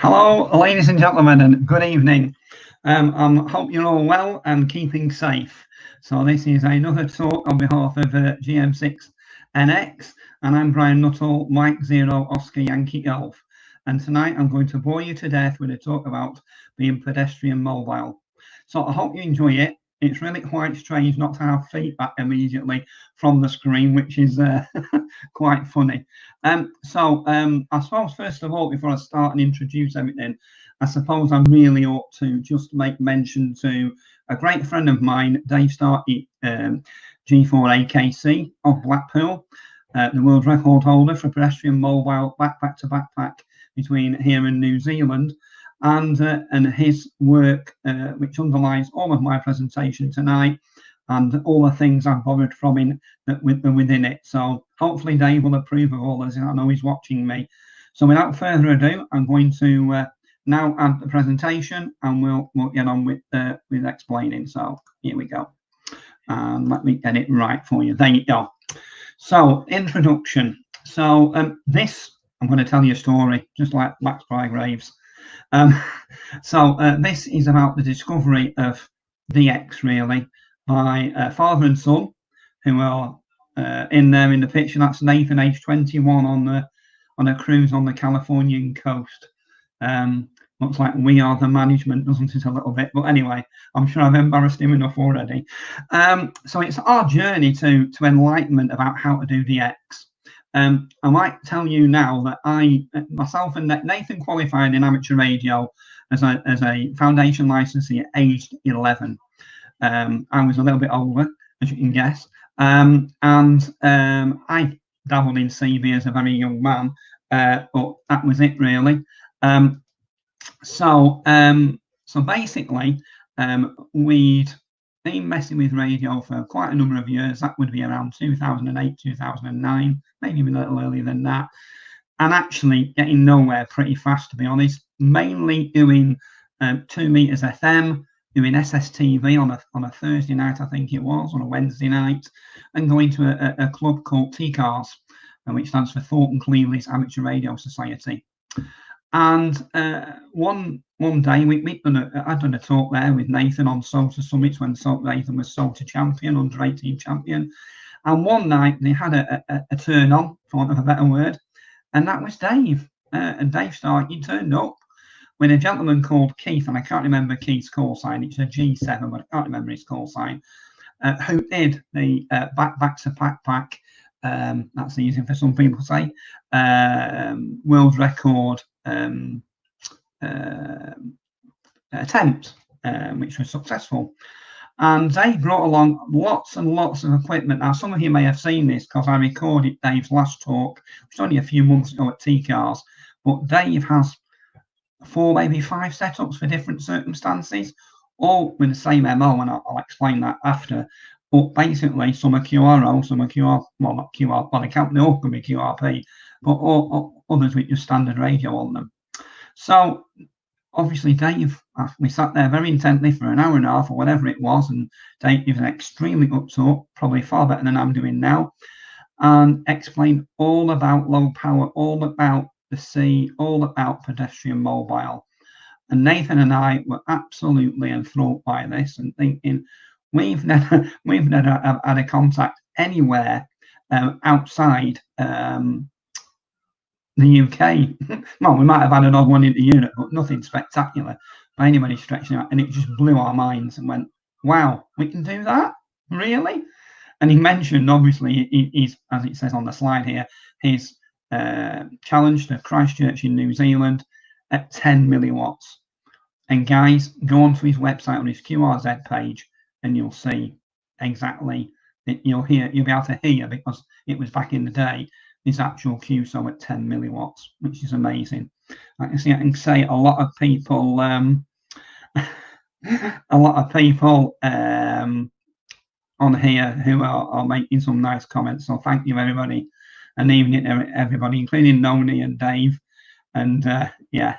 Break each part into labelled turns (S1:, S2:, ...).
S1: Hello, ladies and gentlemen, and good evening. I hope you're all well and keeping safe. So this is another talk on behalf of GM6NX, and I'm Brian M0OYG Oscar Yankee Golf. And tonight I'm going to bore you to death with a talk about being pedestrian mobile. So I hope you enjoy it. It's really quite strange not to have feedback immediately from the screen, which is quite funny. I suppose first of all, before I start and introduce everything, I suppose I really ought to just make mention to a great friend of mine, Dave Starkey, G4AKC of Blackpool, the world record holder for pedestrian mobile backpack to backpack between here and New Zealand. And his work, which underlies all of my presentation tonight and all the things I've borrowed from him within it. So hopefully Dave will approve of all this. I know he's watching me. So without further ado, I'm going to now add the presentation, and we'll get on with explaining. So here we go. And let me get it right for you. There you go. So introduction. So this, I'm going to tell you a story, just like Max Bygraves. This is about the discovery of DX, really, by father and son, who are in there in the picture. That's Nathan, age 21, on a cruise on the Californian coast. Looks like we are the management, doesn't it, a little bit? But anyway, I'm sure I've embarrassed him enough already. So it's our journey to enlightenment about how to do DX. I might tell you now that myself and Nathan qualified in amateur radio as a foundation licensee at aged 11. I was a little bit older, as you can guess, and I dabbled in CB as a very young man, but that was it really. So basically, we'd been messing with radio for quite a number of years. That would be around 2008, 2009, maybe even a little earlier than that. And actually getting nowhere pretty fast, to be honest. Mainly doing 2 meters FM, doing SSTV on a Thursday night, I think it was, on a Wednesday night, and going to a club called TCARS, which stands for Thornton Cleveland's Amateur Radio Society. And one day I'd done a talk there with Nathan on SOTA Summits when Nathan was SOTA champion, under 18 champion. And one night they had a turn on, for want of a better word, and that was Dave. And Dave Starkey turned up with a gentleman called Keith, and I can't remember Keith's call sign. It's a G7, but I can't remember his call sign. Who did the backpack to backpack? That's easy for some people to say. World record attempt, which was successful. And they brought along lots and lots of equipment. Now, some of you may have seen this because I recorded Dave's last talk, which was only a few months ago at TCARS. But Dave has 4, maybe 5 setups for different circumstances, all with the same MO, and I'll explain that after. But basically, some are QRO, some are QR, well, not QR, well, they can't, they all can be QRP, but all others with just standard radio on them. So obviously Dave, we sat there very intently for an hour and a half or whatever it was, and Dave was extremely up to, probably far better than I'm doing now, and explained all about low power, all about the sea, all about pedestrian mobile. And Nathan and I were absolutely enthralled by this and thinking, we've never had a contact anywhere outside the UK. Well, we might have had an odd one into Europe, but nothing spectacular by anybody stretching out. And it just blew our minds and went, wow, we can do that? Really? And he mentioned, obviously, he's, as it says on the slide here, his challenge to Christchurch in New Zealand at 10 milliwatts. And guys, go onto his website on his QRZ page, and you'll see exactly. You'll be able to hear, because it was back in the day, his actual QSO at 10 milliwatts, which is amazing. I can say a lot of people, on here who are making some nice comments. So thank you, everybody, and evening everybody, including Noni and Dave, and yeah,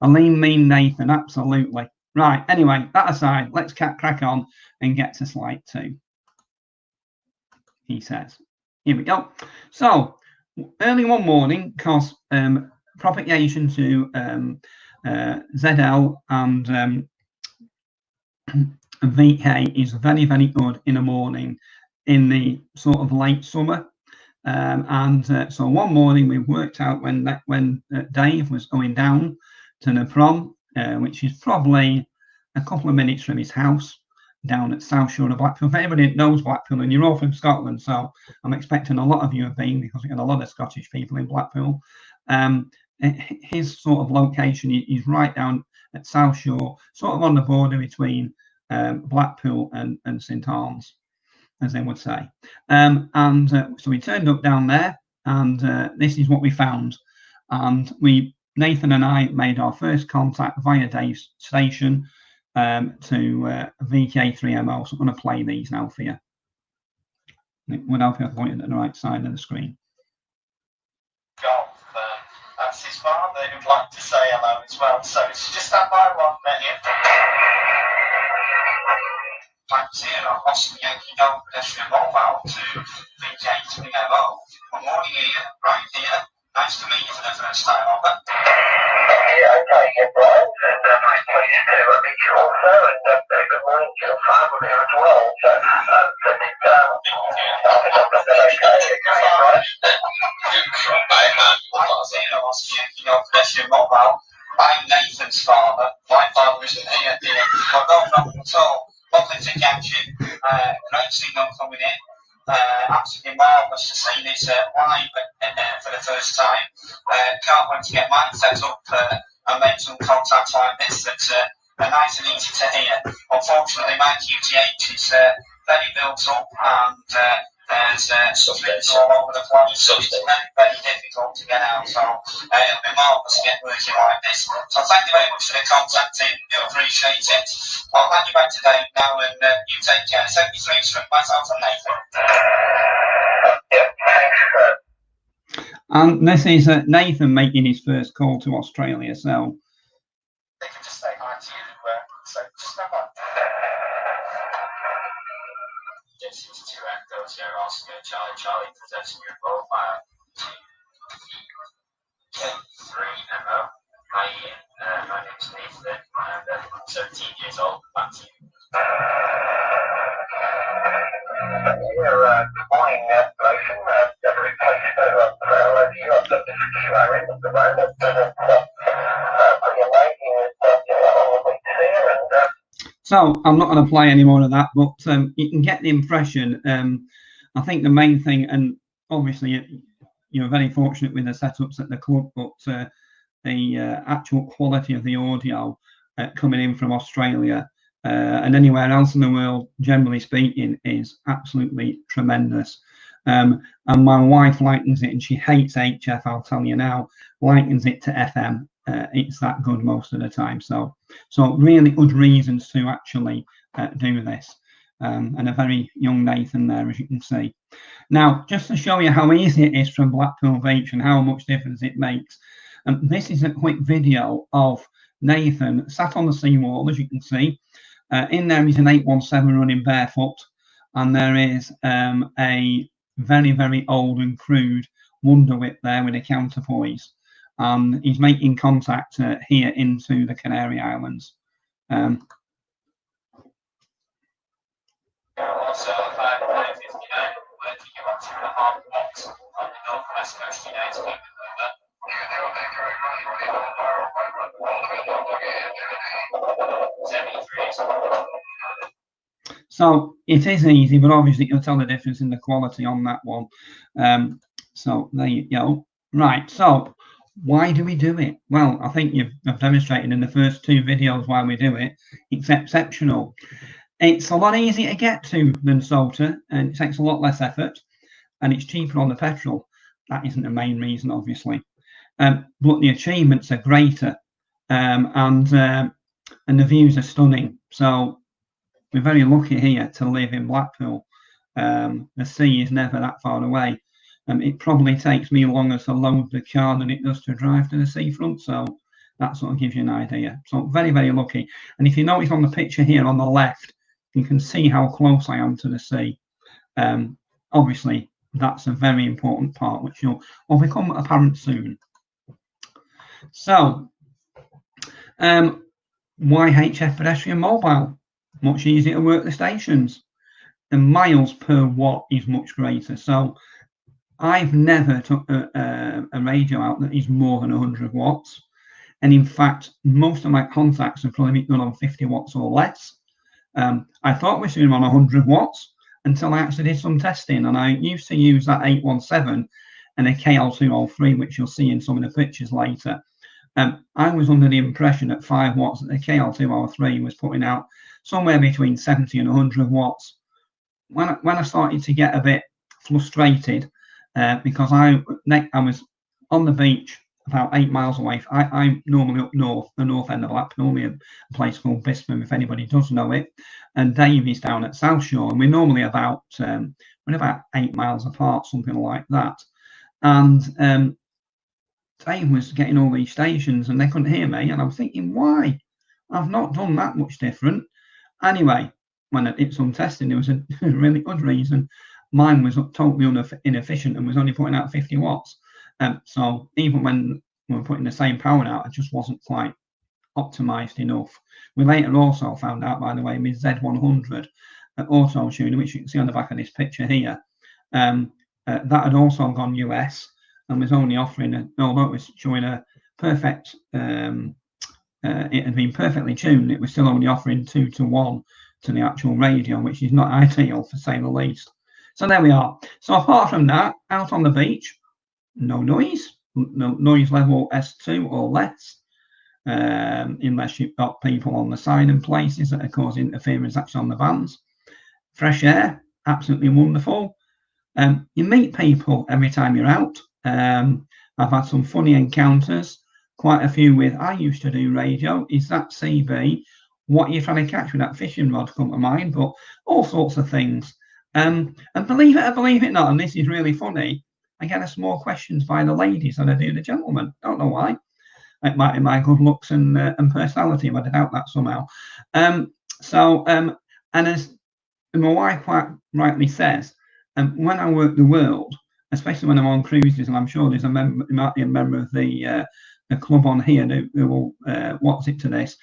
S1: a lean, mean Nathan, absolutely. Right. Anyway, that aside, let's crack on and get to slide 2. He says, here we go. So early one morning, because propagation to ZL and VK is very, very good in the morning in the sort of late summer. So one morning we worked out when Dave was going down to the prom, which is probably a couple of minutes from his house down at South Shore of Blackpool. If anybody knows Blackpool, and you're all from Scotland, so I'm expecting a lot of you have been, because we got a lot of Scottish people in Blackpool. His sort of location is right down at South Shore, sort of on the border between Blackpool and St Albans, as they would say. So we turned up down there, and this is what we found. And Nathan and I made our first contact via Dave's station to VK3MO. So I'm going to play these now for you. It would help if I pointed at the right side of the screen.
S2: That's his father who'd like to say hello as well. So it's just stand by 1 minute. Thanks here on Oscar Yankee Golf Pedestrian Mobile to VK3MO. Good morning here, right here. Nice to meet you for the first time, Robert.
S3: Yeah, okay, yeah, Brian. Nice place to meet you also, and good morning to your family here as well. So,
S2: I'm Nathan's father. My father isn't here, dear. I've got nothing at all. Lovely to catch you. Great signal coming in. Absolutely marvellous to see this live for the first time. Can't wait to get mine set up and make some contacts like this that are nice and easy to hear. Unfortunately, my QTH is very built up, and there's splits all over the place, so it's very, very difficult to get out. So it'll be marvellous to get working like this. So thank you very much for the contacting. Do appreciate it. I'll hand you back to Dave now, and you take care. 73 from myself and Nathan.
S1: And this is Nathan making his first call to Australia. So
S2: they can just say hi to you. So just stand by. This is 2 Echoes here, Oscar Charlie presenting your profile to K3MO. Hi Ian, my name's Nathan, and I'm 17 years old. Back to you.
S3: Good morning, Nathan. Every place to travel over you. I've got this QR end of the road. It's pretty amazing. Here and
S1: So I'm not going to play any more of that, but you can get the impression. I think the main thing, and obviously you're very fortunate with the setups at the club, but the actual quality of the audio coming in from Australia and anywhere else in the world, generally speaking, is absolutely tremendous. And my wife likens it, and she hates HF, I'll tell you now, likens it to FM. It's that good most of the time. So really good reasons to actually do this. And a very young Nathan there, as you can see. Now, just to show you how easy it is from Blackpool Beach and how much difference it makes, this is a quick video of Nathan sat on the seawall, as you can see. In there is an 817 running barefoot, and there is a very, very old and crude Wonder Whip there with a counterpoise. He's making contact here into the Canary Islands.
S2: Also, 559, working about 2.5 blocks on the northwest coast United Kingdom.
S1: So it is easy, but obviously you'll tell the difference in the quality on that one. So there you go. Right, so why do we do it? Well, I think I've demonstrated in the first 2 videos why we do it. It's exceptional. It's a lot easier to get to than Salter, and it takes a lot less effort, and it's cheaper on the petrol. That isn't the main reason, obviously. But the achievements are greater, and the views are stunning. So we're very lucky here to live in Blackpool. The sea is never that far away. It probably takes me longer to load the car than it does to drive to the seafront. So that sort of gives you an idea. So very, very lucky. And if you notice on the picture here on the left, you can see how close I am to the sea. Obviously, that's a very important part, which will become apparent soon. So YHF Pedestrian Mobile, much easier to work the stations. The miles per watt is much greater. So I've never took a radio out that is more than 100 watts. And in fact, most of my contacts have probably been done on 50 watts or less. I thought we were doing on 100 watts until I actually did some testing. And I used to use that 817 and a KL203, which you'll see in some of the pictures later. I was under the impression at 5 watts that the KL203 was putting out somewhere between 70 and 100 watts. When I started to get a bit frustrated, because I was on the beach about 8 miles away. I'm normally up north, the north end of Blackpool, a place called Bispham, if anybody does know it, and Dave is down at South Shore, and we're normally about 8 miles apart, something like that. And Dave was getting all these stations and they couldn't hear me, and I was thinking, why? I've not done that much different. Anyway, when I did some testing, there was a really good reason. Mine was totally inefficient and was only putting out 50 watts. So even when we were putting the same power out, it just wasn't quite optimized enough. We later also found out, by the way, with Z100 auto tuner, which you can see on the back of this picture here, that had also gone US and was only offering, although it was showing a perfect, it had been perfectly tuned, it was still only offering 2 to 1 to the actual radio, which is not ideal, to say the least. So there we are. So apart from that, out on the beach, no noise, no noise level S2 or less, unless you've got people on the side and places that are causing interference actually on the vans. Fresh air, absolutely wonderful. You meet people every time you're out. I've had some funny encounters, quite a few with, I used to do radio, is that CB? What are you trying to catch with that fishing rod, come to mind, but all sorts of things. And believe it or believe it not, and this is really funny, I get asked more questions by the ladies than I do the gentlemen. Don't know why. It might be my good looks and personality, but I doubt that somehow. And as my wife quite rightly says, when I work the world, especially when I'm on cruises, and I'm sure there's might be a member of the club on here who will what's it to this,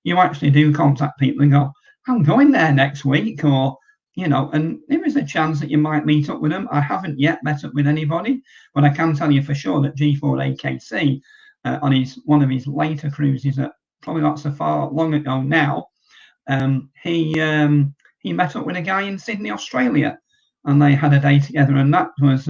S1: you actually do contact people and go, I'm going there next week, or and there is a chance that you might meet up with them. I haven't yet met up with anybody, but I can tell you for sure that G4AKC on one of his later cruises, that probably not so far long ago now, he met up with a guy in Sydney, Australia, and they had a day together, and that was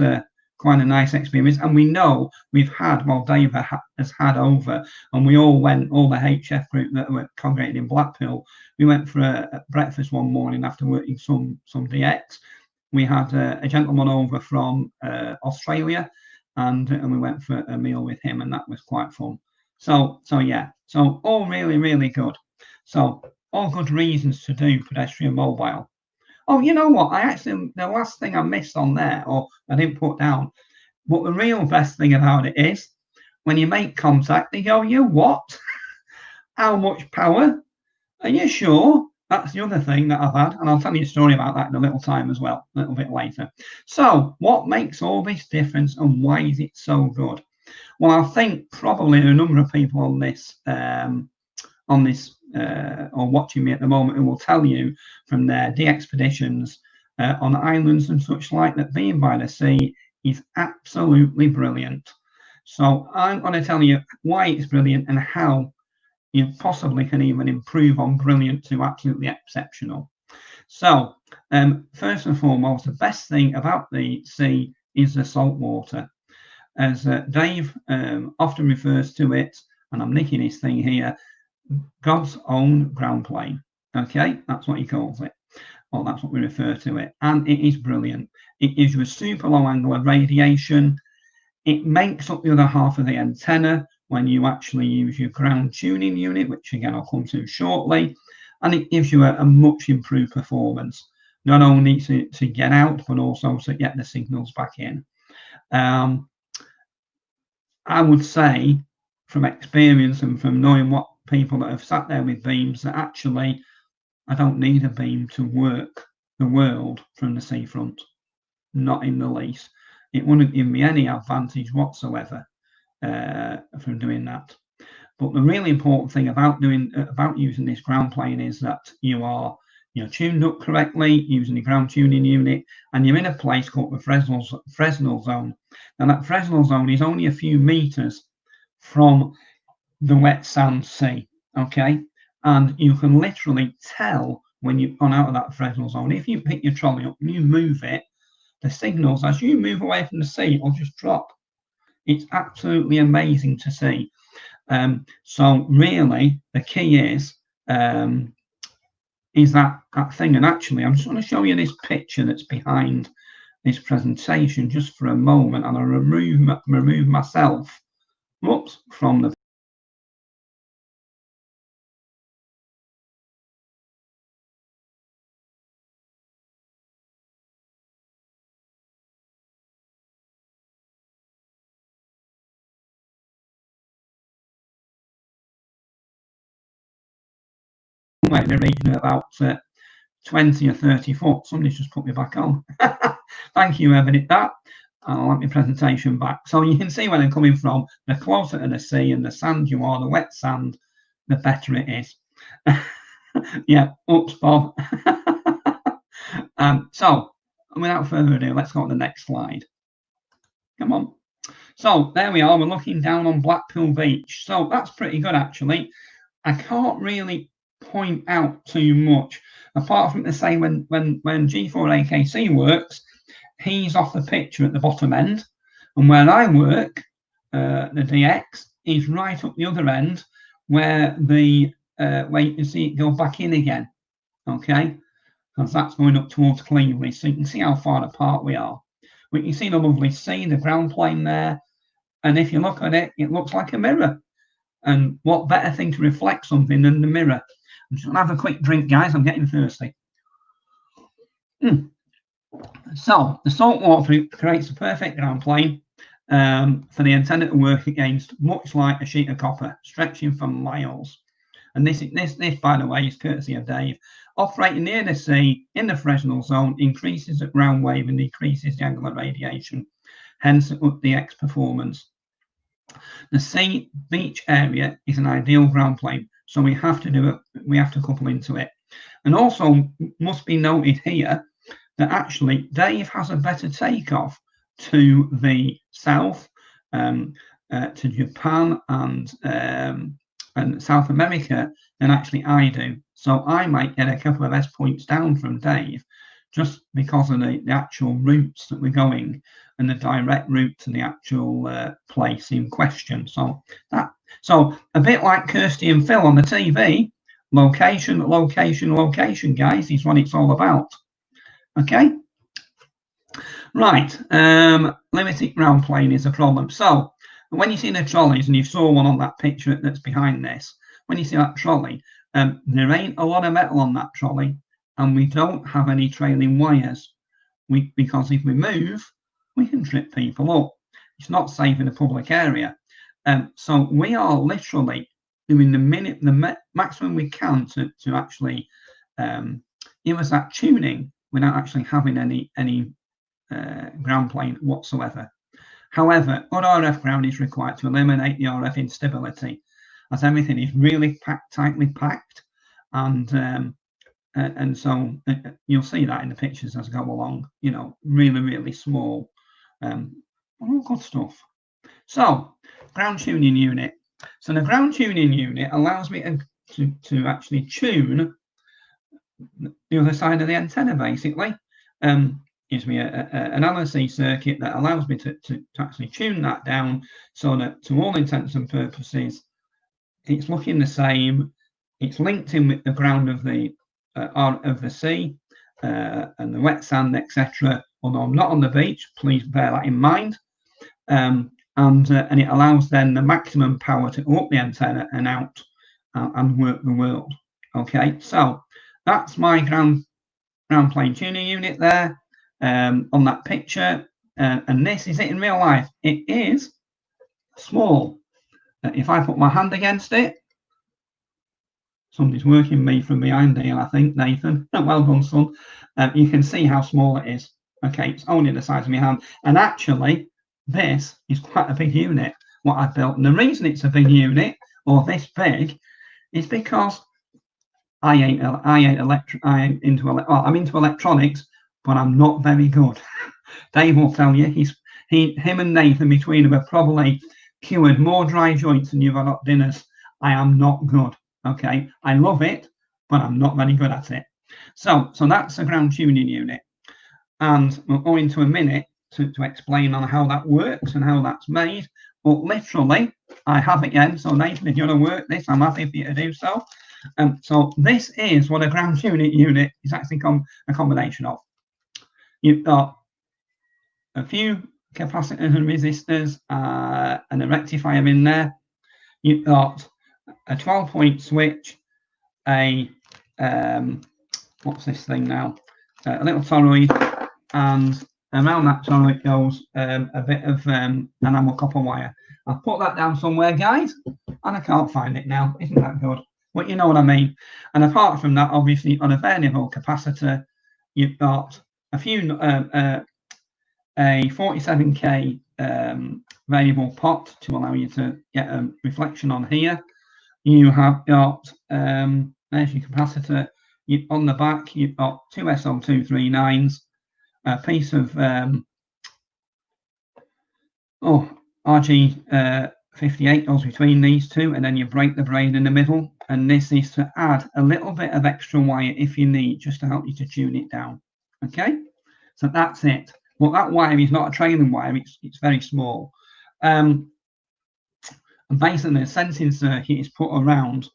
S1: quite a nice experience. And we know we've had, well, Dave has had over, and we all went, all the HF group that were congregated in Blackpool, we went for a breakfast one morning after working some DX. We had a gentleman over from Australia, and we went for a meal with him, and that was quite fun. So yeah, so all really, really good. So all good reasons to do pedestrian mobile. Oh, you know what? The last thing I missed on there, or I didn't put down, but the real best thing about it is when you make contact, they go, you what? How much power? Are you sure? That's the other thing that I've had, and I'll tell you a story about that in a little time as well, a little bit later. So what makes all this difference, and why is it so good? Well, I think probably a number of people on this or watching me at the moment who will tell you from their expeditions on islands and such like that being by the sea is absolutely brilliant. So I'm going to tell you why it's brilliant and how you possibly can even improve on brilliant to absolutely exceptional. So first and foremost, the best thing about the sea is the salt water. As Dave often refers to it, and I'm nicking his thing here, God's own ground plane. Okay, that's what he calls it, or that's what we refer to it, and it is brilliant. It gives you a super low angle of radiation. It makes up the other half of the antenna when you actually use your ground tuning unit, which again I'll come to shortly, and it gives you a much improved performance, not only to get out but also to get the signals back in. I would say from experience and from knowing what people that have sat there with beams, that actually I don't need a beam to work the world from the seafront, not in the least. It wouldn't give me any advantage whatsoever from doing that. But the really important thing about using this ground plane is that you're tuned up correctly using the ground tuning unit, and you're in a place called the Fresnel zone. And that Fresnel zone is only a few meters from the wet sand sea, okay? And you can literally tell when you've gone out of that Fresnel zone. If you pick your trolley up and you move it, the signals as you move away from the sea will just drop. It's absolutely amazing to see. So really, the key is that thing. And actually, I'm just going to show you this picture that's behind this presentation just for a moment, and I'll remove myself, whoops, from the in the region of about 20 or 30 foot. Somebody's just put me back on. Thank you, whoever did that. I'll have my presentation back. So you can see where I'm coming from. The closer to the sea and the sand you are, the wet sand, the better it is. Yeah, oops, Bob. So without further ado, let's go to the next slide. Come on. So there we are. We're looking down on Blackpool Beach. So that's pretty good, actually. I can't really point out too much, apart from to say when G4AKC works, he's off the picture at the bottom end, and where I work, the DX is right up the other end, where you can see it go back in again, okay, because that's going up towards Cleveland, so you can see how far apart we are. We can see the lovely sea, the ground plane there, and if you look at it, it looks like a mirror. And what better thing to reflect something than the mirror? I'm just gonna have a quick drink, guys. I'm getting thirsty. So the salt water creates a perfect ground plane for the antenna to work against, much like a sheet of copper, stretching for miles. And this, by the way, is courtesy of Dave. Operating near the sea in the Fresnel zone increases the ground wave and decreases the angular radiation, hence the X performance. The sea beach area is an ideal ground plane, so we have to couple into it. And also must be noted here that actually Dave has a better takeoff to the south, to Japan and South America than actually I do. So I might get a couple of S points down from Dave just because of the actual routes that we're going and the direct route to the actual place in question. So a bit like Kirsty and Phil on the TV, location, location, location, guys, is what it's all about. Okay, right. Limited ground plane is a problem. So when you see the trolleys, and you saw one on that picture that's behind this, when you see that trolley, there ain't a lot of metal on that trolley, and we don't have any trailing wires. Because if we move, we can trip people up. It's not safe in a public area. So we are literally doing the maximum we can to actually give us that tuning without actually having any ground plane whatsoever. However, good RF ground is required to eliminate the RF instability, as everything is really tightly packed, and so you'll see that in the pictures as I go along. You know, really small, all good stuff. So, ground tuning unit. So the ground tuning unit allows me to actually tune the other side of the antenna, basically. Gives me an LSC circuit that allows me to actually tune that down so that, to all intents and purposes, it's looking the same. It's linked in with the ground of the sea and the wet sand, etc. Although I'm not on the beach, please bear that in mind. And it allows then the maximum power to go up the antenna and out and work the world. Okay, so that's my ground plane tuning unit there. On that picture, and this is it in real life. It is small. If I put my hand against it, somebody's working me from behind here, I think, Nathan. Well done, son. You can see how small it is. Okay, it's only the size of my hand, and actually this is quite a big unit what I built. And the reason it's a big unit, or this big is because I'm into electronics, but I'm not very good. Dave will tell you him and Nathan between them have probably cured more dry joints than you've had at dinners. I am not good. Okay, I love it, but I'm not very good at it. So that's a ground tuning unit, and we'll go into a minute to explain on how that works and how that's made. But literally, I have it again. So Nathan, if you want to work this, I'm happy for you to do so. So this is what a ground tuning unit is actually a combination of. You've got a few capacitors and resistors and a rectifier in there. You've got a 12-point switch, a what's this thing now? A little toroid, and around that toroid goes a bit of enamel copper wire. I'll put that down somewhere, guys, and I can't find it now. Isn't that good? But you know what I mean. And apart from that, obviously, on a variable capacitor, you've got a few a 47K variable pot to allow you to get a reflection on here. You have got there's your capacitor. On the back, you've got two SO239s, a piece of RG58 goes between these two, and then you break the braid in the middle. And this is to add a little bit of extra wire if you need, just to help you to tune it down. Okay, so that's it. Well, that wire is not a trailing wire; it's very small. And basically, the sensing circuit is put around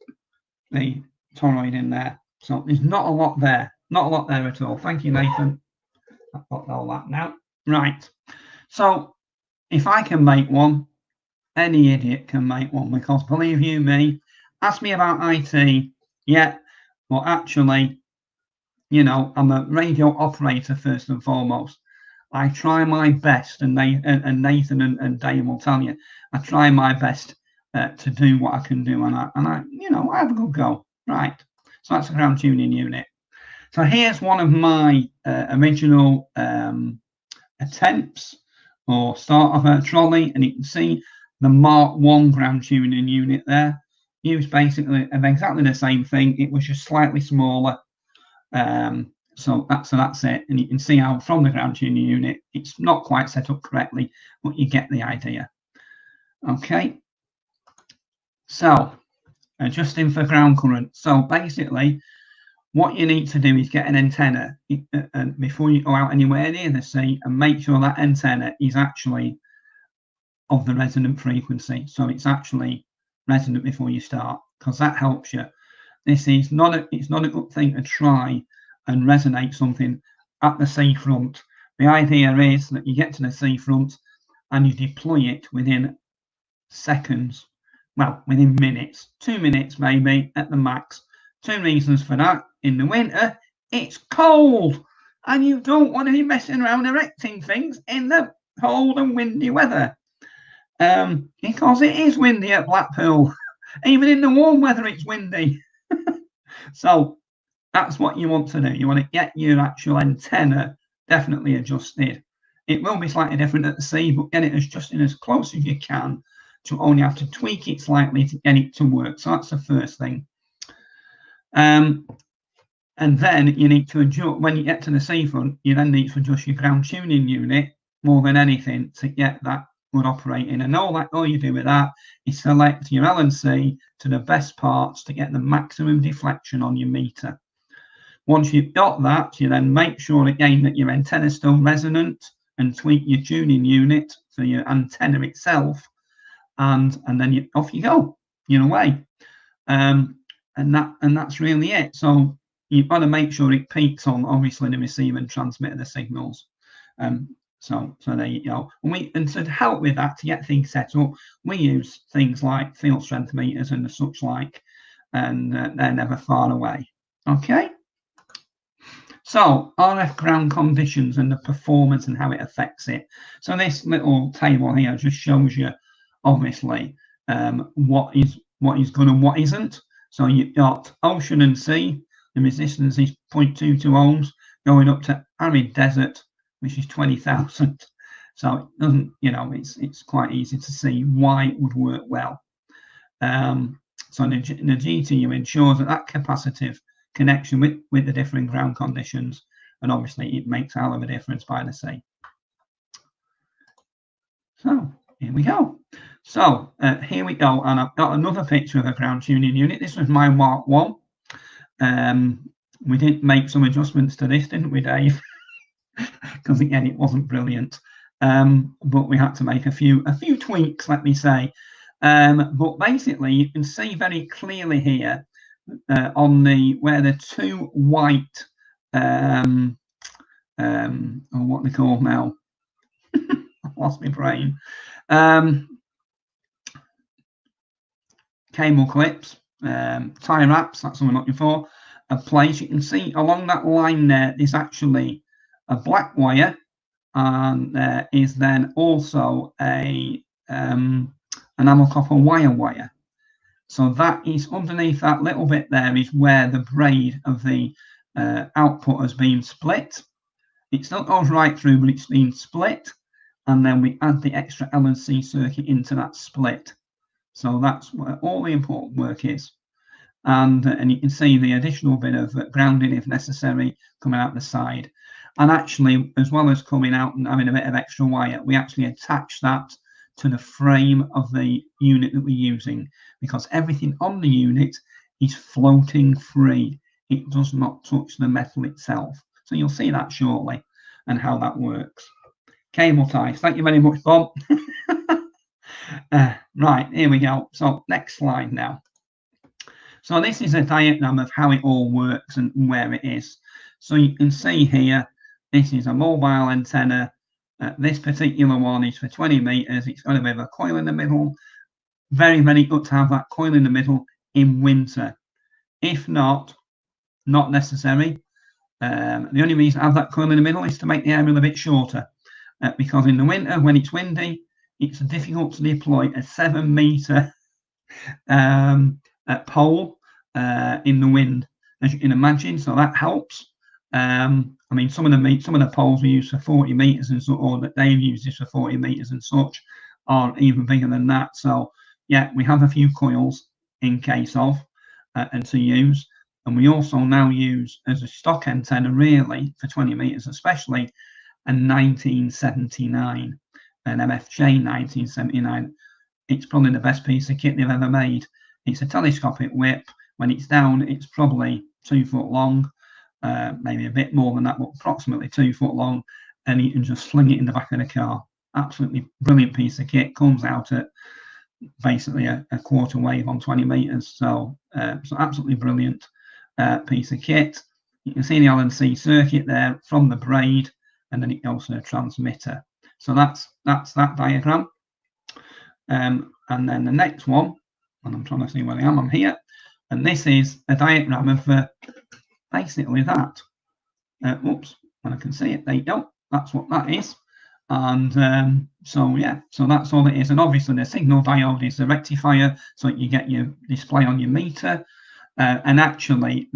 S1: the toroid in there. So there's not a lot there. Not a lot there at all. Thank you, Nathan. I've got all that now. Right. So if I can make one, any idiot can make one, because believe you me, ask me about IT. Yeah, well, actually, you know, I'm a radio operator first and foremost. I try my best, and Nathan and Dave will tell you, I try my best to do what I can do, and I you know, I have a good go. Right. So that's a ground tuning unit. So here's one of my original attempts or start of a trolley, and you can see the Mark 1 ground tuning unit there. Used basically exactly the same thing. It was just slightly smaller. So that's it. And you can see how from the ground tuning unit, it's not quite set up correctly, but you get the idea. Okay. So adjusting for ground current. So basically, what you need to do is get an antenna before you go out anywhere near the sea, and make sure that antenna is actually of the resonant frequency. So it's actually resonant before you start, because that helps you. This is it's not a good thing to try and resonate something at the seafront. The idea is that you get to the seafront and you deploy it within seconds. Well, within minutes, 2 minutes maybe at the max. Two reasons for that. In the winter, it's cold, and you don't want to be messing around erecting things in the cold and windy weather. Because it is windy at Blackpool. Even in the warm weather, it's windy. So that's what you want to do. You want to get your actual antenna definitely adjusted. It will be slightly different at the sea, but get it adjusted as close as you can. To only have to tweak it slightly to get it to work. So that's the first thing. And then you need to adjust, when you get to the seafront, you then need to adjust your ground tuning unit more than anything to get that good operating. And all you do with that is select your LNC to the best parts to get the maximum deflection on your meter. Once you've got that, you then make sure again that your antenna is still resonant, and tweak your tuning unit for your antenna itself. And then off you go. You're away. And that's really it. So you've got to make sure it peaks on obviously the receiver and transmitter the signals. So there you go. And to help with that, to get things set up, we use things like field strength meters and the such like, and they're never far away. Okay. So RF ground conditions and the performance and how it affects it. So this little table here just shows you obviously what is good and what isn't. So you've got ocean and sea, the resistance is 0.22 ohms, going up to arid desert, which is 20,000. So it doesn't, you know, it's quite easy to see why it would work well. So the GTU ensures that capacitive connection with the different ground conditions, and obviously it makes a hell of a difference by the sea. So here we go. So here we go, and I've got another picture of a ground tuning unit. This was my Mark 1. We did make some adjustments to this, didn't we, Dave? Because again, it wasn't brilliant, but we had to make a few tweaks, let me say. But basically, you can see very clearly here on where the two white, or what they call now, I've lost my brain, cable clips, tie wraps, that's what I'm looking for, a place. You can see along that line there's actually a black wire, and there is then also a enamel copper wire. So that is underneath that little bit there is where the braid of the output has been split. It still goes right through, but it's been split, and then we add the extra L&C circuit into that split. So that's where all the important work is. And you can see the additional bit of grounding, if necessary, coming out the side. And actually, as well as coming out and having a bit of extra wire, we actually attach that to the frame of the unit that we're using, because everything on the unit is floating free. It does not touch the metal itself. So you'll see that shortly and how that works. Cable ties. Thank you very much, Bob. Right, here we go. So next slide now. So this is a diagram of how it all works and where it is. So you can see here, this is a mobile antenna. This particular one is for 20 meters. It's got a bit of a coil in the middle. Very, very good to have that coil in the middle in winter. If not necessary. The only reason I have that coil in the middle is to make the aerial a bit shorter. Because in the winter, when it's windy, it's difficult to deploy a 7-meter pole in the wind, as you can imagine. So that helps. I mean, some of the poles we use for 40 meters and so, or that they've used this for 40 meters and such, are even bigger than that. So yeah, we have a few coils in case of and to use. And we also now use as a stock antenna, really, for 20 meters, especially a 1979, an MFJ 1979. It's probably the best piece of kit they've ever made. It's a telescopic whip. When it's down, it's probably 2 foot long, maybe a bit more than that, but approximately 2 foot long, and you can just sling it in the back of the car. Absolutely brilliant piece of kit. Comes out at basically a quarter wave on 20 meters. So, so absolutely brilliant piece of kit. You can see the L&C circuit there from the braid, and then it goes to a transmitter. So that's that diagram. And then the next one, and I'm trying to see where I am. I'm here, and this is a diagram of basically that. Oops, and I can see it. There you go. That's what that is. And so yeah, so that's all it is. And obviously the signal diode is the rectifier, so you get your display on your meter. And actually,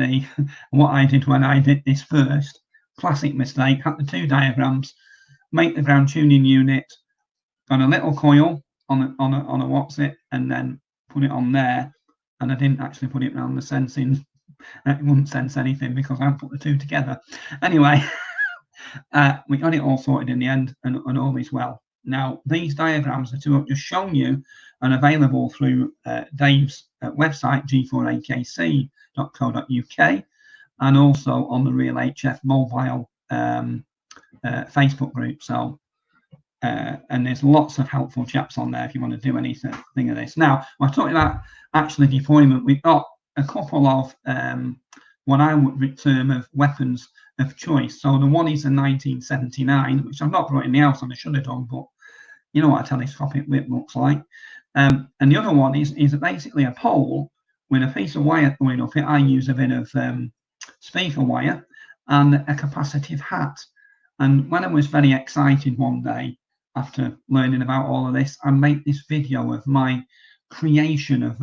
S1: what I did when I did this first, classic mistake, had the two diagrams, make the ground tuning unit, got a little coil on a what's it, and then put it on there, and I didn't actually put it around the sensing. It wouldn't sense anything because I put the two together. Anyway, we got it all sorted in the end, and all is well. Now, these diagrams, the two I've just shown you, are available through Dave's website, g4akc.co.uk, and also on the Real HF mobile Facebook group. So, and there's lots of helpful chaps on there if you want to do anything of this. Now, we're talking about actually deployment. We've got a couple of what I would term of weapons of choice. So the one is a 1979, which I've not brought in the house, and I should have done, but you know what a telescopic whip looks like. And the other one is basically a pole with a piece of wire going up it. I use a bit of speaker wire and a capacitive hat. And when I was very excited one day after learning about all of this, I made this video of my creation of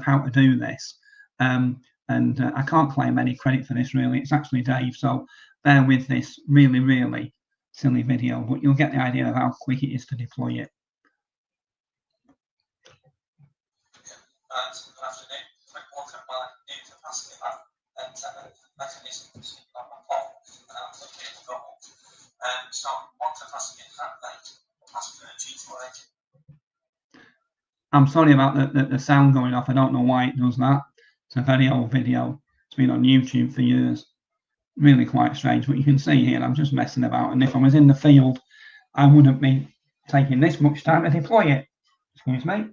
S1: how to do this. And I can't claim any credit for this, really. It's actually Dave, so bear with this really, really silly video, but you'll get the idea of how quick it is to deploy it.
S2: Good afternoon. antenna mechanism to stick on my pole, and I'll click it and go up. So once I've asked it that date, ask for a G2
S1: I'm sorry about the sound going off. I don't know why it does that. It's a very old video. It's been on YouTube for years. Really quite strange. But you can see here, I'm just messing about. And if I was in the field, I wouldn't be taking this much time to deploy it. Excuse me.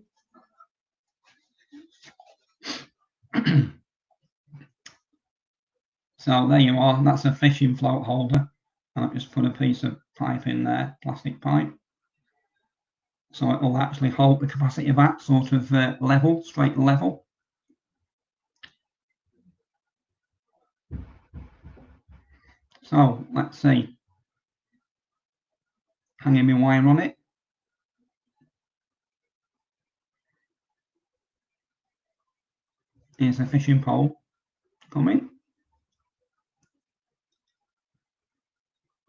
S1: So there you are. That's a fishing float holder. And I've just put a piece of pipe in there, plastic pipe. So it will actually hold the capacity of that sort of level, straight level. So let's see. Hanging my wire on it. Here's the fishing pole coming.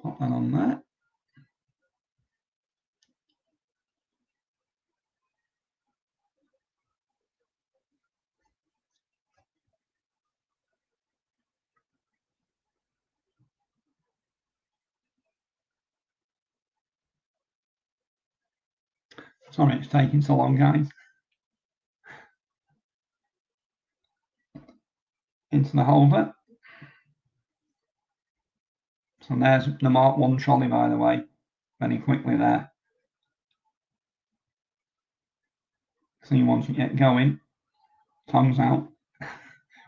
S1: Pop that on there. Sorry it's taking so long, guys. Into the holder. So there's the Mark 1 trolley, by the way, very quickly there. See, once you get going, tongues out.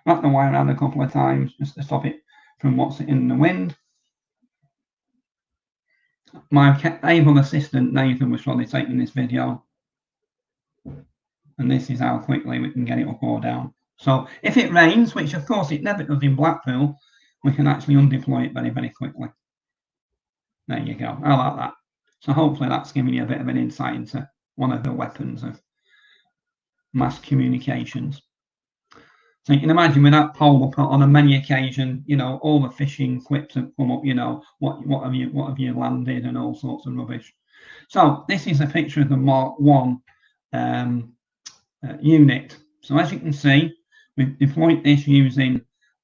S1: Wrap the wire around a couple of times just to stop it from what's in the wind. My able assistant Nathan was probably taking this video, and this is how quickly we can get it up or down. So if it rains, which of course it never does in Blackpool, we can actually undeploy it very, very quickly. There you go. How about that? So hopefully that's giving you a bit of an insight into one of the weapons of mass communications. So you can imagine with that pole up on a many occasion, you know, all the fishing quips that come up, you know, what have you landed and all sorts of rubbish. So this is a picture of the Mark 1 unit. So as you can see, we've deployed this using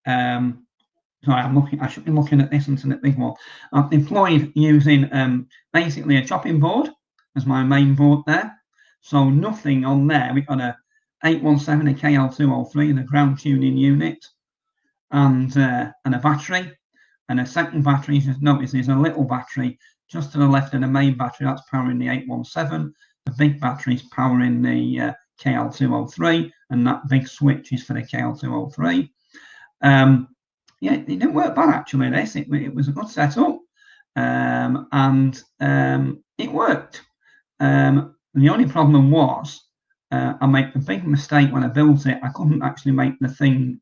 S1: sorry, I should be looking at this instead of the big one. I've deployed using basically a chopping board as my main board there. So nothing on there. We've got a 817, a KL203, the ground tuning unit, and a battery. And a second battery, just notice there's a little battery just to the left of the main battery. That's powering the 817. The big battery is powering the KL203, and that big switch is for the KL203. Yeah, it didn't work bad actually. This it was a good setup, and it worked. The only problem was I made a big mistake when I built it. I couldn't actually make the thing.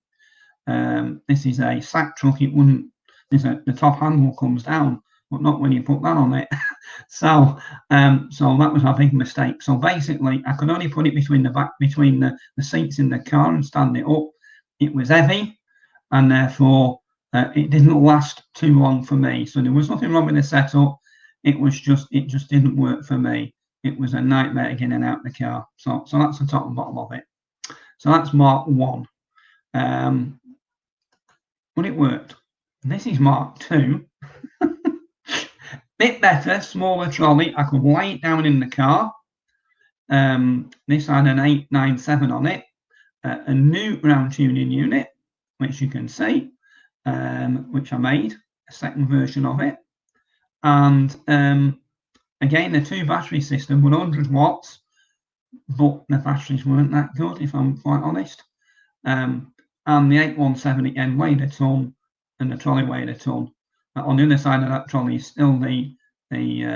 S1: This is a sack truck. It wouldn't. The top handle comes down, but not when you put that on it. So that was my big mistake. So basically, I could only put it between the seats in the car and stand it up. It was heavy, and therefore it didn't last too long for me. So there was nothing wrong with the setup. It just didn't work for me. It was a nightmare to get in and out of the car. So that's the top and bottom of it. So that's Mark 1. But it worked. This is Mark 2. Bit better, smaller trolley. I could lay it down in the car. This had an 897 on it. A new ground tuning unit, which you can see, which I made, a second version of it. And again, the 2 battery system, 100 watts, but the batteries weren't that good, if I'm quite honest. And the 817 again weighed a ton, and the trolley weighed a ton. On the other side of that trolley is still the you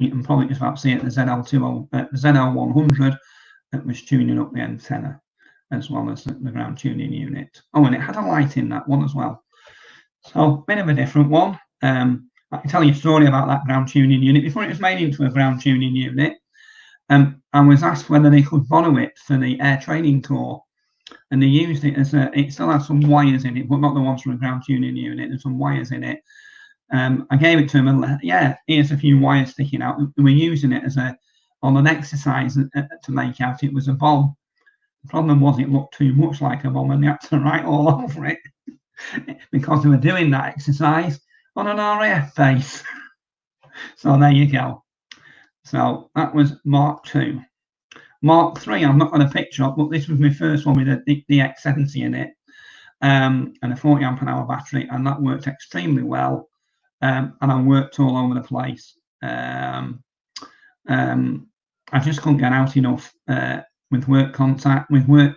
S1: can probably just about see it, the ZL100 that was tuning up the antenna, as well as the ground tuning unit. Oh, and it had a light in that one as well. So, bit of a different one. I can tell you a story about that ground tuning unit. Before it was made into a ground tuning unit, I was asked whether they could borrow it for the Air Training Corps. And they used it as it still has some wires in it, but not the ones from a ground tuning unit. There's some wires in it. I gave it to them and yeah, here's a few wires sticking out. We were using it as on an exercise to make out it was a bomb. The problem was it looked too much like a bomb and they had to write all over it because they were doing that exercise on an RAF base. So there you go. So that was Mark II. Mark III, I'm not going to picture up, but this was my first one with the X70 in it, and a 40 amp an hour battery, and that worked extremely well. And I worked all over the place. I just couldn't get out enough with work contact, with work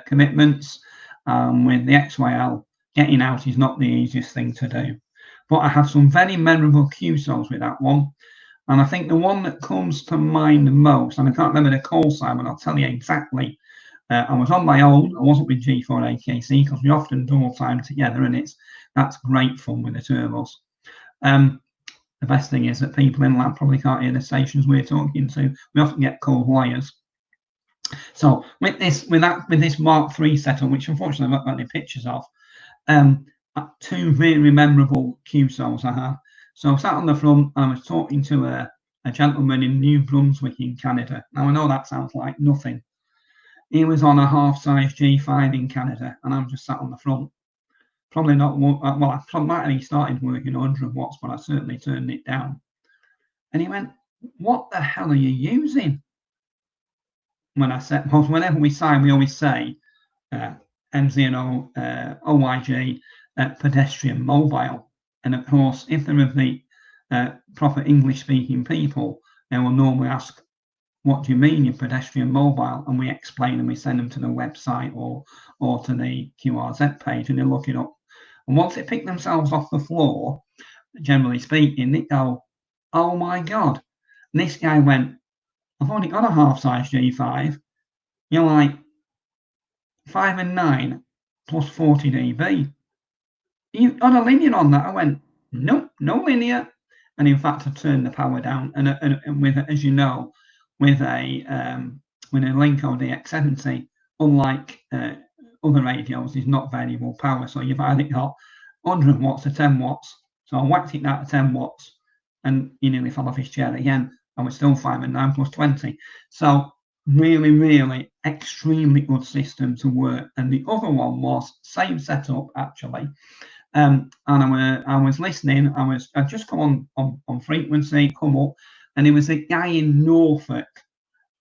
S1: commitments, with the XYL. Getting out is not the easiest thing to do. But I had some very memorable QSOs with that one. And I think the one that comes to mind the most, and I can't remember the call sign, but I'll tell you exactly. I was on my own. I wasn't with G4AKC because we often double time together, and that's great fun with the turbos. The best thing is that people in lab probably can't hear the stations we're talking to. We often get cold wires. So with this Mark III setup, which unfortunately I've not got any pictures of, two really memorable QSOs I had. So I sat on the front and I was talking to a gentleman in New Brunswick in Canada. Now I know that sounds like nothing. He was on a half-size G5 in Canada, and I'm just sat on the front. Probably not, well, I might have started working 100 watts, but I certainly turned it down. And he went, "What the hell are you using?" When I said, because whenever we sign, we always say M0OYG Pedestrian Mobile. And of course, if they're of the proper English-speaking people, they will normally ask, "What do you mean you're pedestrian mobile?" And we explain and we send them to the website or to the QRZ page, and they look it up. And once they pick themselves off the floor, generally speaking, they go, "Oh my God." And this guy went, "I've only got a half-size G5. You're like 5 and 9 plus 40 dB. You got a linear on that?" I went, "Nope, no linear." And in fact, I turned the power down. And with, as you know, with a Linko DX70, unlike other radios, is not variable power. So you've either got 100 watts or 10 watts. So I whacked it down to 10 watts, and he nearly fell off his chair again. I was still 5 and 9 plus 20. So really, really extremely good system to work. And the other one was same setup actually. And I was listening. I just come on frequency, come up, and there was a guy in Norfolk,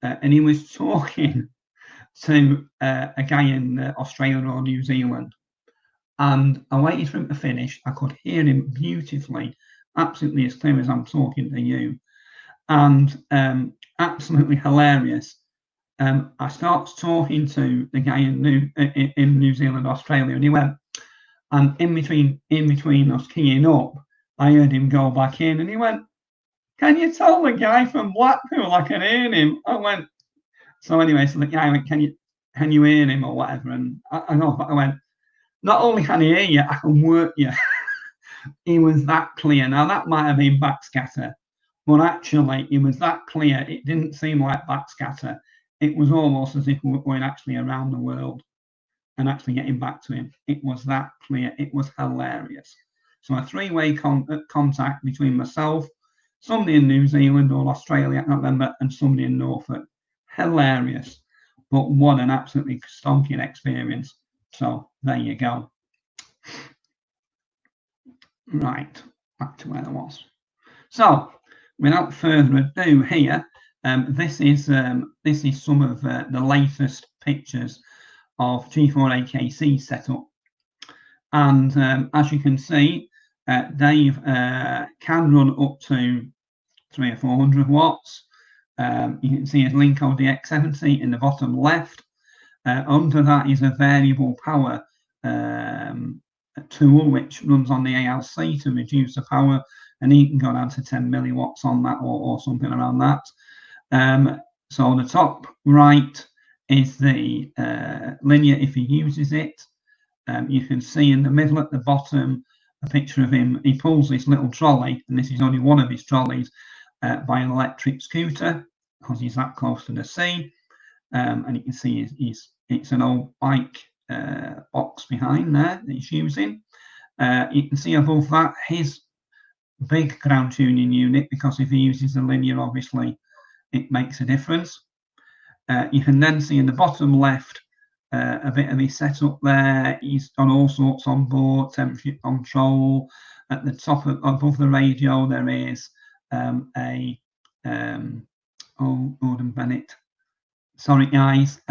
S1: and he was talking to a guy in Australia or New Zealand. And I waited for him to finish. I could hear him beautifully, absolutely as clear as I'm talking to you, and absolutely hilarious. I started talking to the guy in New Zealand, Australia, and he went, and in between us keying up, I heard him go back in, and he went, "Can you tell the guy from Blackpool I can hear him?" I went, so anyway, so the guy went, can you hear him or whatever? And I went, "Not only can he hear you, I can work you." He was that clear. Now that might have been backscatter, but actually it was that clear. It didn't seem like backscatter. It was almost as if we were going actually around the world and actually getting back to him. It was that clear. It was hilarious. So a three-way contact between myself, somebody in New Zealand or Australia, I can't remember, and somebody in Norfolk. Hilarious. But what an absolutely stonking experience. So there you go. Right, back to where I was. So without further ado here, this is some of the latest pictures of G4AKC setup, and as you can see, they can run up to 300 or 400 watts. You can see his Linko DX70 in the bottom left. Under that is a variable power tool which runs on the ALC to reduce the power, and he can go down to 10 milliwatts on that or something around that. So the top right is the linear if he uses it. You can see in the middle at the bottom a picture of him. He pulls this little trolley, and this is only one of his trolleys, by an electric scooter because he's that close to the sea. And you can see it's an old bike box behind there that he's using. You can see above that his big ground tuning unit, because if he uses the linear, obviously it makes a difference. You can then see in the bottom left a bit of his setup there. He's got all sorts on board, temperature control. At the top above the radio, there is Gordon Bennett. Sorry, guys.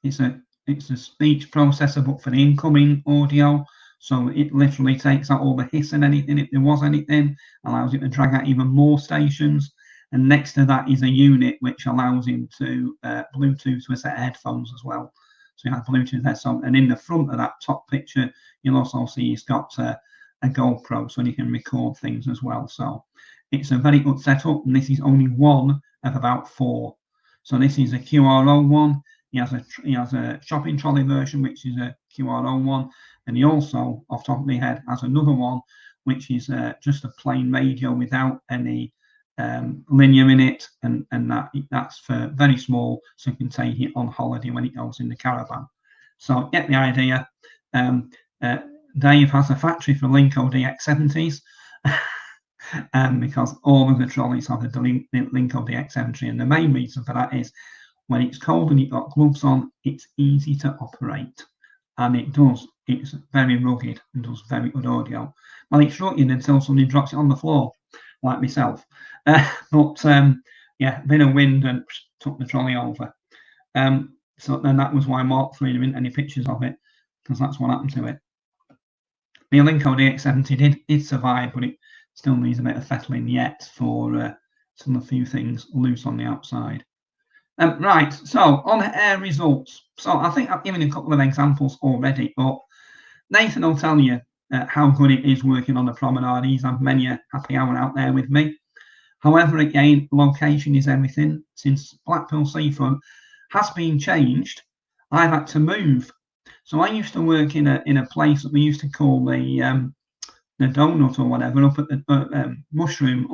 S1: It's a speech processor, but for the incoming audio. So it literally takes out all the hiss and anything, if there was anything, allows it to drag out even more stations. And next to that is a unit which allows him to Bluetooth to a set of headphones as well. So you have Bluetooth there. So, and in the front of that top picture, you'll also see he's got a GoPro, so you can record things as well. So it's a very good setup, and this is only one of about 4. So this is a QRO one. He has a shopping trolley version, which is a QRO one, and he also, off the top of my head, has another one, which is just a plain radio without any linear in it, and that's for very small, so you can take it on holiday when it goes in the caravan. So get the idea. Dave has a factory for Linko DX70s, because all of the trolleys have the Linko DX70, and the main reason for that is when it's cold and you've got gloves on, it's easy to operate, and it's very rugged and does very good audio. Well, it's rugged until somebody drops it on the floor, like myself. Yeah, a bit of wind and took the trolley over. So then that was why Mark 3 didn't any pictures of it, because that's what happened to it. The Linko DX70 did survive, but it still needs a bit of fettling yet for some of a few things loose on the outside. Right, so on air results. So I think I've given a couple of examples already, but Nathan will tell you how good it is working on the promenade. He's had many a happy hour out there with me. However, again, location is everything. Since Blackpool Seafront has been changed, I've had to move. So I used to work in a place that we used to call the Donut or whatever, up at the Mushroom,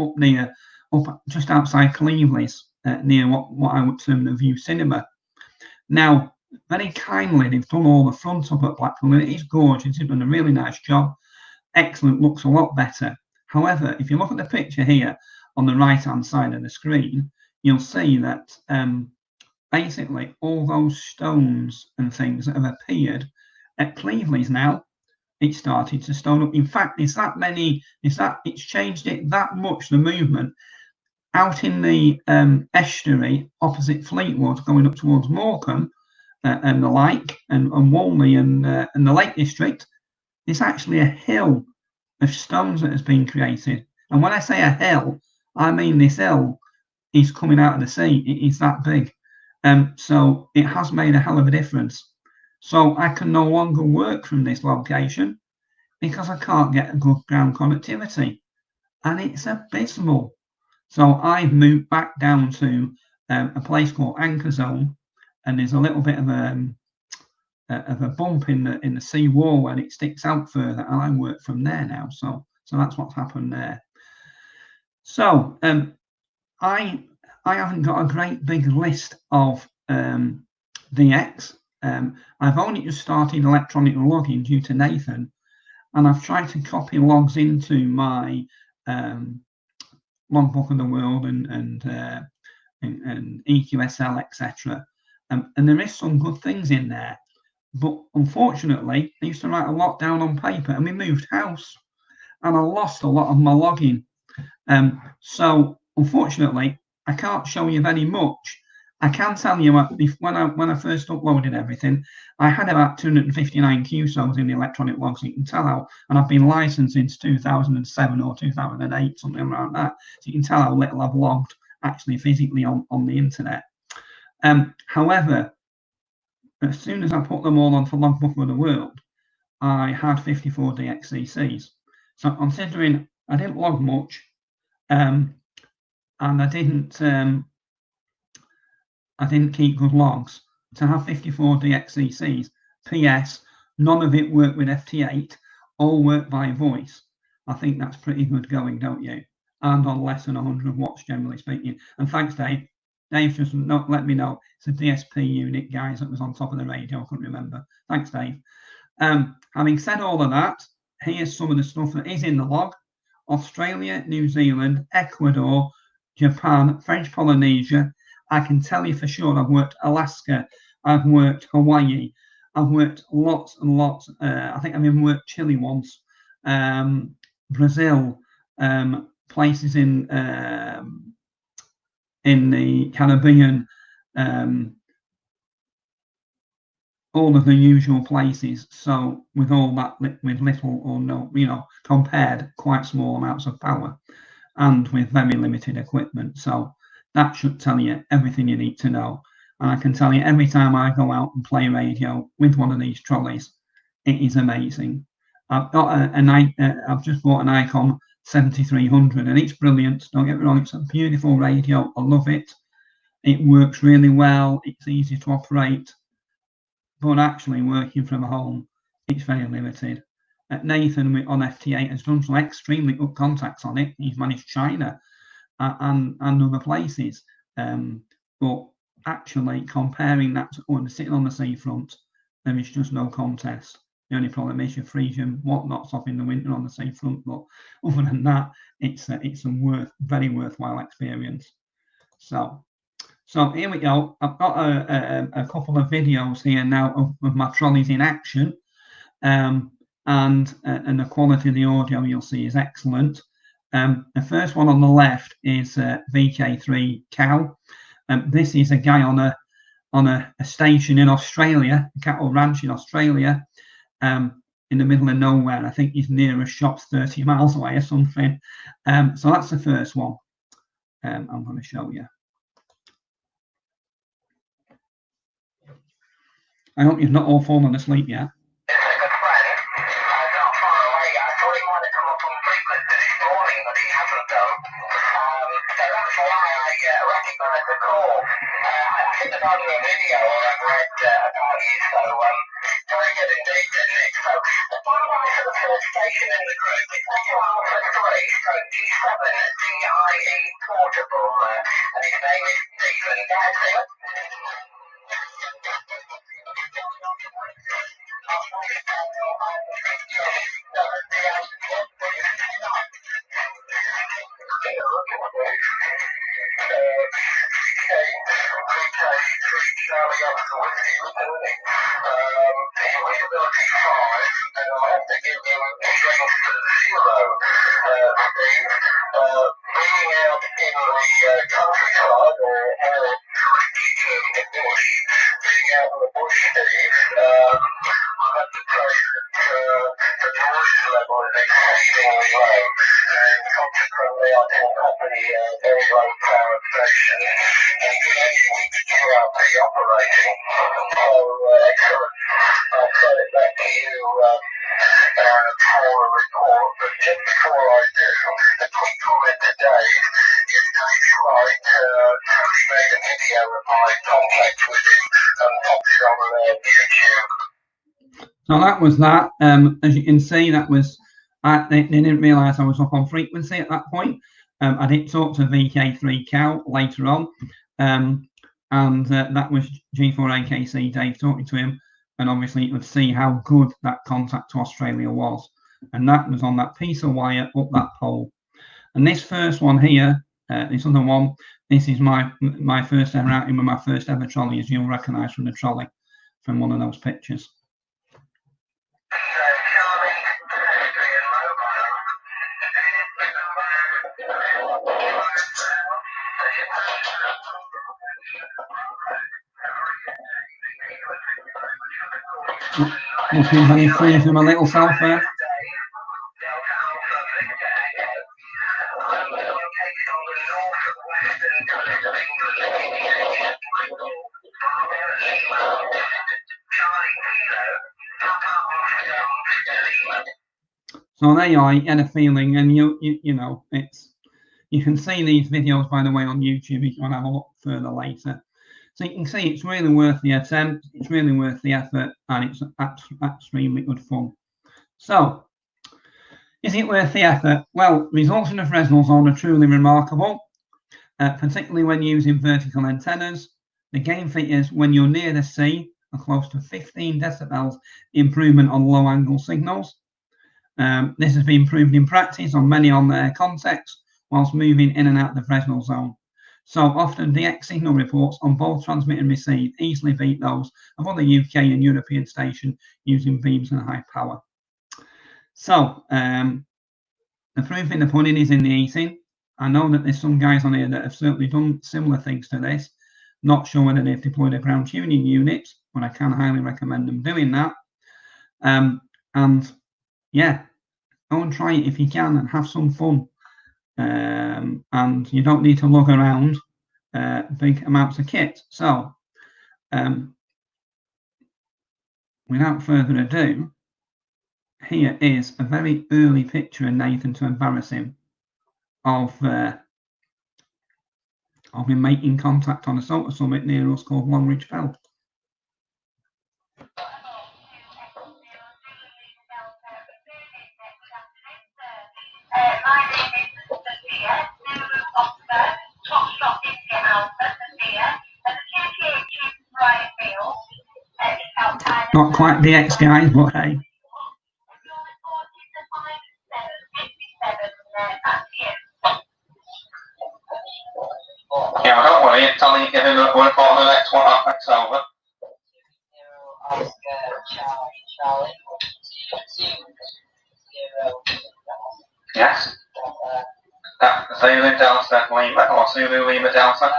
S1: up just outside Cleveland's, near what I would term the View Cinema. Now, very kindly, they've done all the front up at Blackpool, and it is gorgeous. They've done a really nice job. Excellent, looks a lot better. However, if you look at the picture here on the right-hand side of the screen, you'll see that basically all those stones and things that have appeared at Cleveland's now, it started to stone up. In fact, it's changed it that much, the movement, out in the estuary opposite Fleetwood, going up towards Morecambe and the like, and Walney and the Lake District. It's actually a hill of stones that has been created. And when I say a hill, I mean this hill is coming out of the sea. It is that big. So it has made a hell of a difference. So I can no longer work from this location because I can't get a good ground connectivity. And it's abysmal. So I've moved back down to a place called Anchor Zone, and there's a little bit of a bump in the sea wall where it sticks out further, and I work from there now. So that's what's happened there. So I haven't got a great big list of DX. I've only just started electronic logging due to Nathan, and I've tried to copy logs into my Logbook of the World and EQSL, etc. And there is some good things in there, but unfortunately, I used to write a lot down on paper, and we moved house, and I lost a lot of my logging. So unfortunately, I can't show you very much. I can tell you when I first uploaded everything, I had about 259 QSOs in the electronic logs. You can tell how, and I've been licensed since 2007 or 2008, something around that. So you can tell how little I've logged actually physically on the internet. However, as soon as I put them all onto Logbook of the World, I had 54 DXCCs. So considering I didn't log much, and I didn't keep good logs, to have 54 DXCCs. PS, none of it worked with FT8, all worked by voice. I think that's pretty good going, don't you? And on less than 100 watts, generally speaking. And thanks, Dave. Dave just not let me know. It's a DSP unit, guys, that was on top of the radio. I couldn't remember. Thanks, Dave. Having said all of that, here's some of the stuff that is in the log. Australia, New Zealand, Ecuador, Japan, French Polynesia. I can tell you for sure I've worked Alaska, I've worked Hawaii, I've worked lots and lots. I think I've even worked Chile once, Brazil, places in the Caribbean, all of the usual places. So with all that, with little or no, compared quite small amounts of power, and with very limited equipment. So that should tell you everything you need to know. And I can tell you, every time I go out and play radio with one of these trolleys, it is amazing. I've got I've just bought an Icon 7300, and it's brilliant. Don't get me wrong, it's a beautiful radio. I love it. It works really well. It's easy to operate. But actually, working from home, it's very limited. Nathan on FT8 has done some extremely good contacts on it. He's managed China and other places. But actually, comparing that to sitting on the seafront, there is just no contest. The only problem is you freeze your whatnots off in the winter on the seafront. But other than that, it's a very worthwhile experience. So here we go. I've got a couple of videos here now of my trolleys in action, and the quality of the audio you'll see is excellent. The first one on the left is VK3 Cow. This is a guy on a station in Australia, a cattle ranch in Australia, in the middle of nowhere. I think his nearest shop's 30 miles away or something. So that's the first one. I'm going to show you. I hope you've not all fallen asleep yet.
S3: It's a good friend, not far away. I thought he might have come up on frequency this morning, but he hasn't done. So that's why I recognise the call. I think there's either a video or I've read about you, so very good indeed, Nick. So the byline for the first station in the group is Echo Alpha 3/G7 DIE Portable, and his name is Stephen Dancing.
S1: So that was that. As you can see, that was they didn't realise I was up on frequency at that point. I did talk to VK3 Cow later on, and that was G4AKC Dave talking to him, and obviously you could see how good that contact to Australia was, and that was on that piece of wire up that pole. And this first one here, this other one, this is my first ever outing with my first ever trolley, as you'll recognise from the trolley from one of those pictures. Looking very free from a little self there. So there you are, you get a feeling, and you know, you can see these videos, by the way, on YouTube if you want to have a look further later. So you can see it's really worth the attempt, it's really worth the effort, and it's extremely good fun. So, is it worth the effort? Well, results in the Fresnel zone are truly remarkable, particularly when using vertical antennas. The gain figures when you're near the sea are close to 15 decibels improvement on low angle signals. This has been proved in practice on many on-air contexts whilst moving in and out of the Fresnel zone. So often DX signal reports on both transmit and receive easily beat those of other UK and European stations using beams and high power. So the proof in the pudding is in the eating. I know that there's some guys on here that have certainly done similar things to this. Not sure whether they've deployed a ground tuning unit, but I can highly recommend them doing that. And yeah, go and try it if you can and have some fun. And you don't need to lug around big amounts of kit. So without further ado, here is a very early picture of Nathan to embarrass him of him making contact on a solar summit near us called Longridge Fell.
S3: My name is Sophia, Zulu Oscar, Foxtrot India Alpha, Sophia, and the QTH is Brian M0OYG.
S1: Not quite the X guys, but hey.
S2: Yeah, I don't worry. Tell you give him a report on the next one. That's over.
S3: Charlie.
S2: Yes. Zulu Delta Lima or Zulu Lima Delta.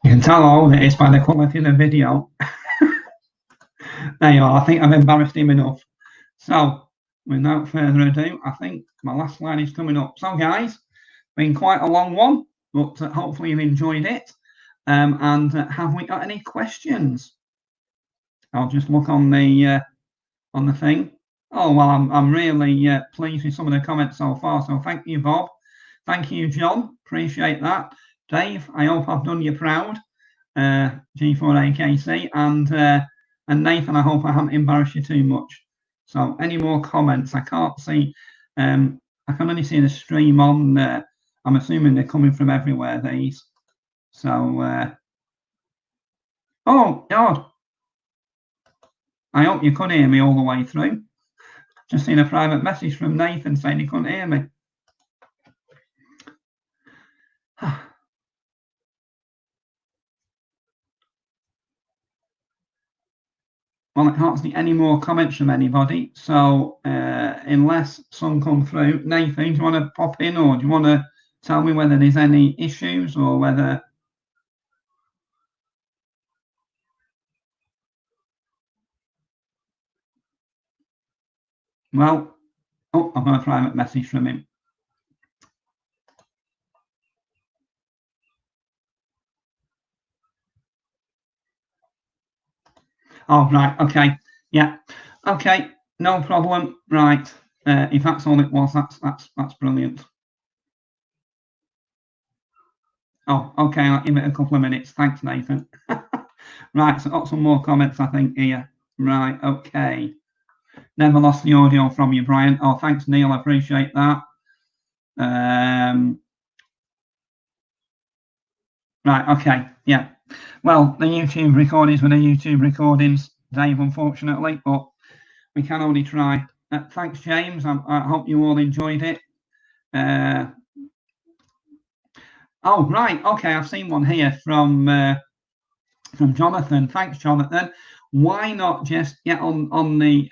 S1: You can tell all of it is by the quality of the video. There you are. I think I've embarrassed him enough. So, without further ado, I think my last line is coming up. So, guys, been quite a long one, but hopefully you've enjoyed it. And have we got any questions? I'll just look on the thing. Oh well, I'm really pleased with some of the comments so far. So thank you, Bob. Thank you, John. Appreciate that. Dave, I hope I've done you proud. G4AKC and Nathan, I hope I haven't embarrassed you too much. So any more comments? I can't see. I can only see the stream on. I'm assuming they're coming from everywhere. These. So. Oh God. I hope you couldn't hear me all the way through. Just seen a private message from Nathan saying he couldn't hear me. Well, I can't see any more comments from anybody. So unless some come through, Nathan, do you want to pop in or do you want to tell me whether there's any issues or whether... Well, oh, I've got a private message from him. Oh, right. Okay. Yeah. Okay. No problem. Right. If that's all it was, that's brilliant. Oh, okay. I'll give it a couple of minutes. Thanks, Nathan. Right. So got some more comments, I think, here. Right. Okay. Never lost the audio from you, Brian. Oh, thanks, Neil. I appreciate that. Right. Okay. Yeah. Well, the YouTube recordings were the YouTube recordings, Dave, unfortunately, but we can only try. Thanks, James. I hope you all enjoyed it. Oh, right. Okay. I've seen one here from Jonathan. Thanks, Jonathan. Why not just get on the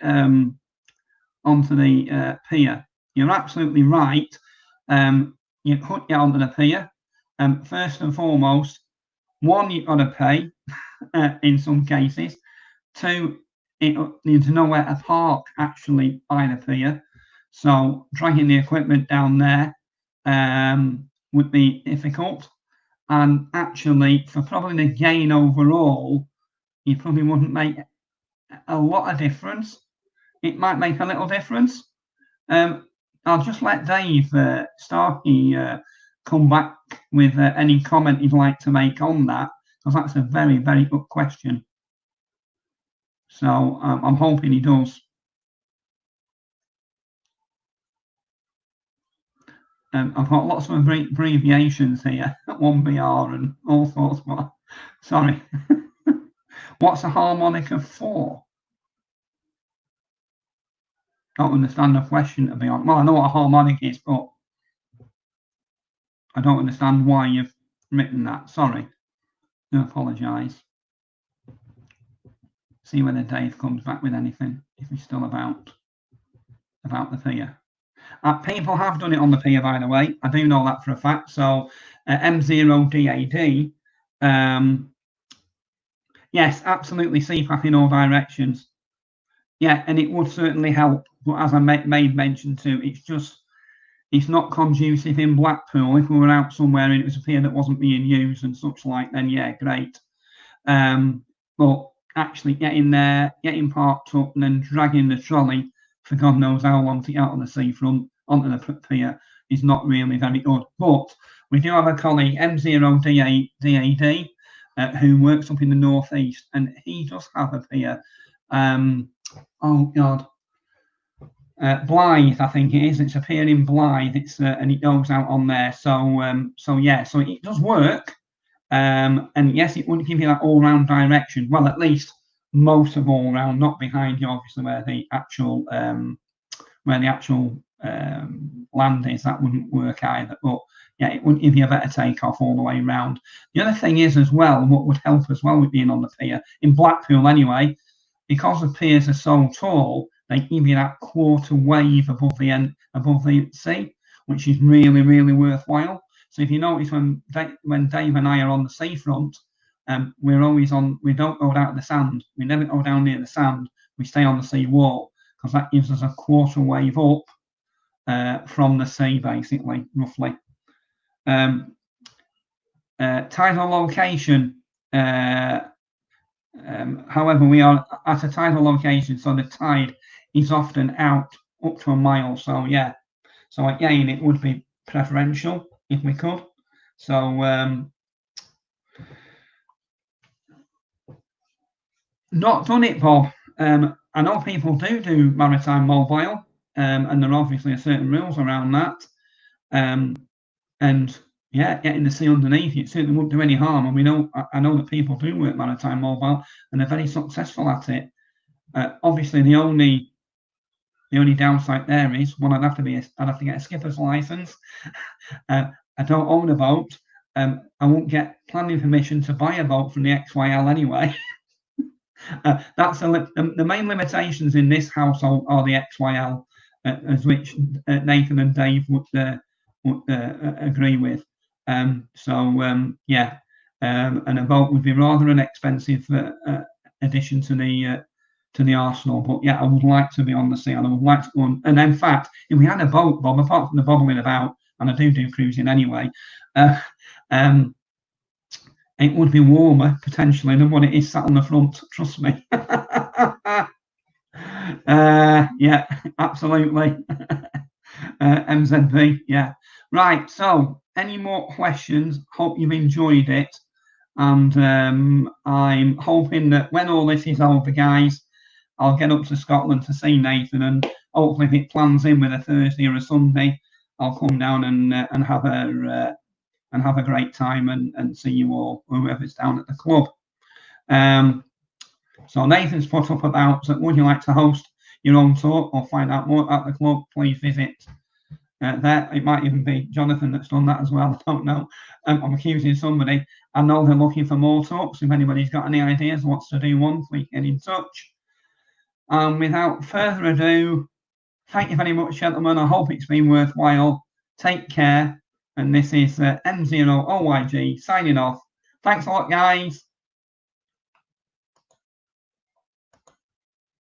S1: onto the pier? You're absolutely right. You could get onto the pier. First and foremost, one, you've got to pay in some cases. Two, you need to know where to park actually by the pier. So dragging the equipment down there would be difficult. And actually, for probably the gain overall, you probably wouldn't make a lot of difference. It might make a little difference. I'll just let Dave Starkey come back with any comment he'd like to make on that, because that's a very, very good question. So I'm hoping he does. I've got lots of abbreviations here, 1BR and all sorts. Sorry. What's a harmonica for? Don't understand the question, to be honest. Well, I know what a harmonic is, but I don't understand why you've written that. Sorry. I apologise. See whether Dave comes back with anything, if he's still about the pier. People have done it on the pier, by the way. I do know that for a fact. So M0OYG Date, yes, absolutely CPAP in all directions. Yeah, and it would certainly help. But as I made mention to, it's not conducive in Blackpool. If we were out somewhere and it was a pier that wasn't being used and such like, then yeah, great. But actually getting there, getting parked up and then dragging the trolley for God knows how long to get out on the seafront onto the pier is not really very good. But we do have a colleague, M0DAD, who works up in the northeast, and he does have a pier. Oh God, Blythe, I think it is. It's a pier in Blythe. And it goes out on there. So yeah, so it does work. And yes, it wouldn't give you that all-round direction. Well, at least most of all-round, not behind you, obviously, where the actual land is. That wouldn't work either. But yeah, it wouldn't give you a better takeoff all the way around. The other thing is as well, what would help as well with being on the pier in Blackpool anyway, because the piers are so tall, they give you that quarter wave above the sea, which is really, really worthwhile. So if you notice when Dave and I are on the seafront, we're always on. We don't go down to the sand. We never go down near the sand. We stay on the sea wall because that gives us a quarter wave up from the sea, basically, roughly. Tidal location. However, we are at a tidal location, so the tide is often out up to a mile. So yeah. So again, it would be preferential if we could. So not done it, Bob. I know people do maritime mobile, and there are obviously certain rules around that. And yeah, getting the sea underneath it certainly wouldn't do any harm. And I know that people do work maritime mobile, and they're very successful at it. Obviously, the only downside there is I'd have to get a skipper's license. I don't own a boat. I won't get planning permission to buy a boat from the XYL anyway. That's the main limitations in this household are the XYL, as which Nathan and Dave would agree with. Yeah, and a boat would be rather an expensive addition to the arsenal. But yeah, I would like to be on the sea, and I would like to go on. And in fact, if we had a boat, Bob, apart from the bobbling about, and I do cruising anyway, it would be warmer potentially than what it is sat on the front. Trust me. Yeah, absolutely. MZB, yeah. Right. So, any more questions? Hope you've enjoyed it, and I'm hoping that when all this is over, guys, I'll get up to Scotland to see Nathan, and hopefully, if it plans in with a Thursday or a Sunday, I'll come down and have a great time and see you all, whoever's down at the club. So Nathan's put up about, would you like to host your own talk or find out more about the club? Please visit there. It might even be Jonathan that's done that as well. I don't know. I'm accusing somebody. I know they're looking for more talks. If anybody's got any ideas, wants to do one, please get in touch. Without further ado, thank you very much, gentlemen. I hope it's been worthwhile. Take care. And this is M0OYG signing off. Thanks a lot, guys.